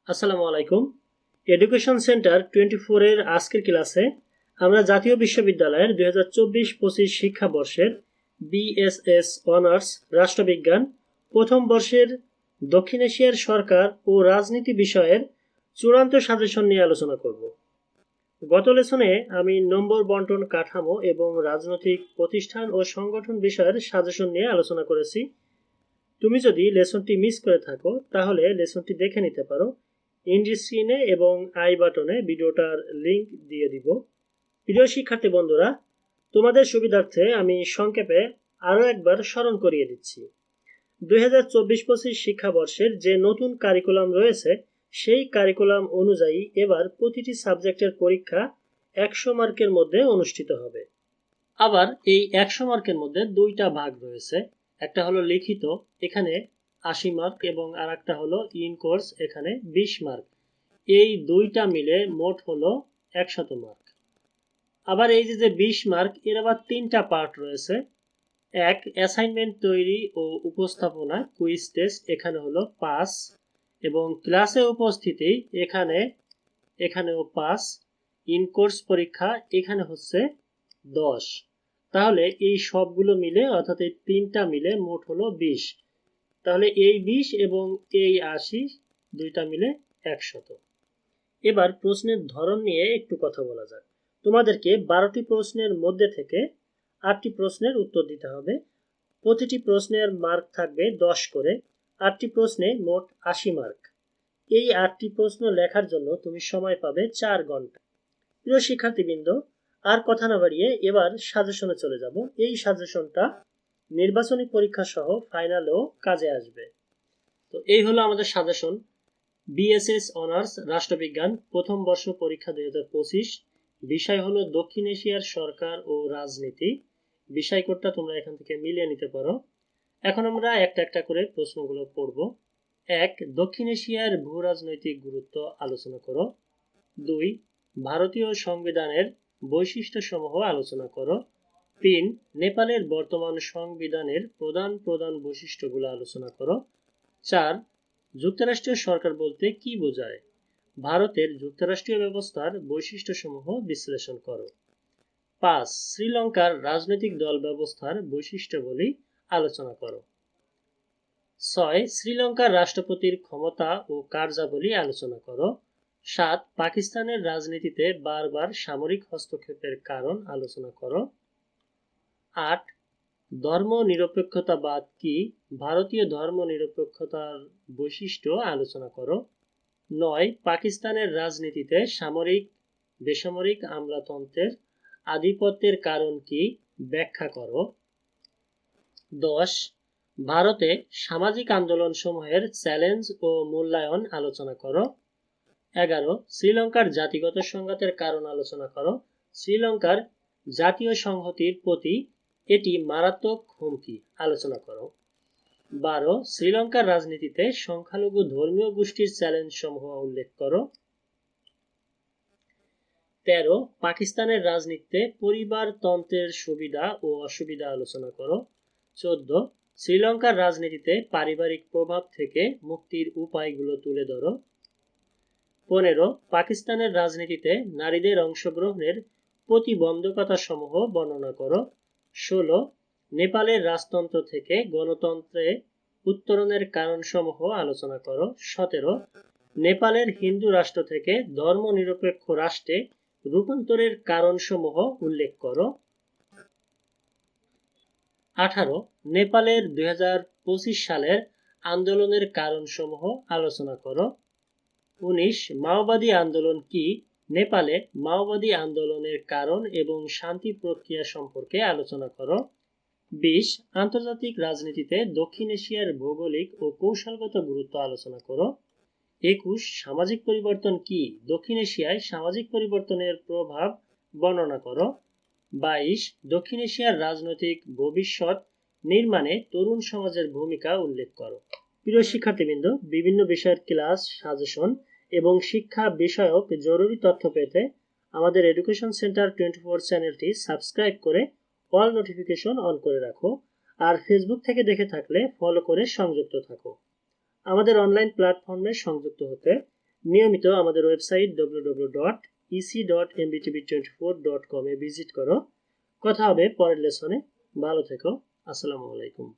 আসসালামু আলাইকুম। Education centre 24 এর আজকের ক্লাসে আমরা জাতীয় বিশ্ববিদ্যালয়ের 2024-25 শিক্ষাবর্ষের বিএসএস অনার্স রাষ্ট্রবিজ্ঞান প্রথম বর্ষের দক্ষিণ এশিয়ার সরকার ও রাজনীতি বিষয়ের চূড়ান্ত সাজেশন নিয়ে আলোচনা করব। গত লেসনে আমি নম্বর বন্টন কাঠামো এবং রাজনৈতিক প্রতিষ্ঠান ও সংগঠন বিষয়ের সাজেশন নিয়ে আলোচনা করেছি। তুমি যদি লেসনটি মিস করে থাকো তাহলে লেসনটি দেখে নিতে পারো। এন্ড স্ক্রিনে এবং আই বাটনে ভিডিওটার লিংক দিয়ে দিব। প্রিয় শিক্ষার্থী বন্ধুরা, তোমাদের সুবিধার্থে আমি সংক্ষেপে আরও একবার স্মরণ করিয়ে দিচ্ছি। 2024-25 শিক্ষাবর্ষের যে নতুন কারিকুলাম রয়েছে সেই কারিকুলাম অনুযায়ী এবার প্রতিটি সাবজেক্টের পরীক্ষা 100 মার্কের মধ্যে অনুষ্ঠিত হবে। আবার এই 100 মার্কের মধ্যে দুইটা ভাগ রয়েছে। একটা হলো লিখিত, এখানে 80 মার্ক, এবং আর একটা হলো ইন কোর্স, এখানে 20 মার্ক। এই দুইটা মিলে মোট হলো 100 মার্ক। আবার এই যে 20 মার্ক, এর আবার তিনটা পার্ট রয়েছে। এক, অ্যাসাইনমেন্ট তৈরি ও উপস্থাপনা কুইজ টেস্ট, এখানে হলো 5, এবং ক্লাসে উপস্থিতি এখানেও 5। ইন কোর্স পরীক্ষা এখানে হচ্ছে 10। তাহলে এই সবগুলো মিলে, অর্থাৎ এই তিনটা মিলে মোট হলো 20। তাহলে এই 20 এবং এই 80 দুইটা মিলে 100। এবার প্রশ্নের ধরন নিয়ে একটু কথা বলা যাক। তোমাদেরকে 12টি প্রশ্নের মধ্যে থেকে 8টি প্রশ্নের উত্তর দিতে হবে। প্রতিটি প্রশ্নের মার্ক থাকবে 10 করে। 8টি প্রশ্নে মোট 80 মার্ক। এই 8টি প্রশ্ন লেখার জন্য তুমি সময় পাবে 4 ঘন্টা। প্রিয় শিক্ষার্থীবৃন্দ, আর কথা না বাড়িয়ে এবার সাজেশনে চলে যাব। এই সাজেশনটা নির্বাচনী পরীক্ষা সহ ফাইনালেও কাজে আসবে। তো এই হলো আমাদের সাজেশন। বিএসএস অনার্স রাষ্ট্রবিজ্ঞান প্রথম বর্ষ পরীক্ষা 2025। বিষয় হলো দক্ষিণ এশিয়ার সরকার ও রাজনীতি। বিষয় কোডটা তোমরা এখান থেকে মিলিয়ে নিতে পারো। এখন আমরা একটা একটা করে প্রশ্নগুলো পড়ব। 1, দক্ষিণ এশিয়ার ভূ রাজনৈতিক গুরুত্ব আলোচনা করো। 2, ভারতীয় সংবিধানের বৈশিষ্ট্যসমূহ আলোচনা করো। 3, নেপালের বর্তমান সংবিধানের প্রধান প্রধান বৈশিষ্ট্যগুলো আলোচনা করো। 4, যুক্তরাষ্ট্রীয় সরকার বলতে কি বোঝায়? ভারতের যুক্তরাষ্ট্রীয় ব্যবস্থার বৈশিষ্ট্যসমূহ বিশ্লেষণ করো। 5, শ্রীলঙ্কার রাজনৈতিক দল ব্যবস্থার বৈশিষ্ট্যাবলী আলোচনা করো। 6, শ্রীলঙ্কার রাষ্ট্রপতির ক্ষমতা ও কার্যাবলী আলোচনা করো। 7, পাকিস্তানের রাজনীতিতে বারবার সামরিক হস্তক্ষেপের কারণ আলোচনা করো। 8, ধর্মনিরপেক্ষতাবাদ কি? ভারতীয় ধর্মনিরপেক্ষতার বৈশিষ্ট্য আলোচনা করো। 9, পাকিস্তানের রাজনীতিতে সামরিক বেসামরিক আমলাতন্ত্রের আধিপত্যের কারণ কি? ব্যাখ্যা করো। 10, ভারতে সামাজিক আন্দোলনসমূহের চ্যালেঞ্জ ও মূল্যায়ন আলোচনা করো। 11, শ্রীলঙ্কার জাতিগত সংঘাতের কারণ আলোচনা করো। শ্রীলঙ্কার জাতীয় সংহতির প্রতি এটি মারাত্মক হুমকি আলোচনা করো। 12, শ্রীলঙ্কার রাজনীতিতে সংখ্যালঘু ধর্মীয় গোষ্ঠীর চ্যালেঞ্জ সমূহ উল্লেখ করো। 13, পাকিস্তানের রাজনীতিতে পরিবারতন্ত্রের সুবিধা ও অসুবিধা আলোচনা করো। 14, শ্রীলঙ্কার রাজনীতিতে পারিবারিক প্রভাব থেকে মুক্তির উপায়গুলো তুলে ধরো। 15, পাকিস্তানের রাজনীতিতে নারীদের অংশগ্রহণের প্রতিবন্ধকতা সমূহ বর্ণনা করো। 16, নেপালের রাজতন্ত্র থেকে গণতন্ত্রে উত্তরণের কারণসমূহ আলোচনা করো। 17, নেপালের হিন্দু রাষ্ট্র থেকে ধর্মনিরপেক্ষ রাষ্ট্রে রূপান্তরের কারণসমূহ উল্লেখ করো। 18, নেপালের 2025 সালের আন্দোলনের কারণসমূহ আলোচনা করো। 19, মাওবাদী আন্দোলন কি? নেপালে মাওবাদী আন্দোলনের কারণ এবং শান্তি প্রক্রিয়া সম্পর্কে আলোচনা করো। 20, আন্তর্জাতিক রাজনীতিতে দক্ষিণ এশিয়ার ভৌগোলিক ও কৌশলগত গুরুত্ব আলোচনা করো। 21, সামাজিক পরিবর্তন কি? দক্ষিণ এশিয়ায় সামাজিক পরিবর্তনের প্রভাব বর্ণনা করো। 22, দক্ষিণ এশিয়ার রাজনৈতিক ভবিষ্যৎ নির্মাণে তরুণ সমাজের ভূমিকা উল্লেখ করো। প্রিয় শিক্ষার্থীবৃন্দ, বিভিন্ন বিষয়ের ক্লাস, সাজেশন এবং শিক্ষা বিষয়ক জরুরি তথ্য পেতে আমাদের এডুকেশন সেন্টার 24 চ্যানেলটি সাবস্ক্রাইব করে অল নোটিফিকেশন অন করে রাখো। আর ফেসবুক থেকে দেখে থাকলে ফলো করে সংযুক্ত থাকো। আমাদের অনলাইন প্ল্যাটফর্মে সংযুক্ত হতে নিয়মিত আমাদের ওয়েবসাইট www.ec.mbtv24.com এ ভিজিট করো। কথা হবে পরের লেসনে। ভালো থেকো। আসসালামু আলাইকুম।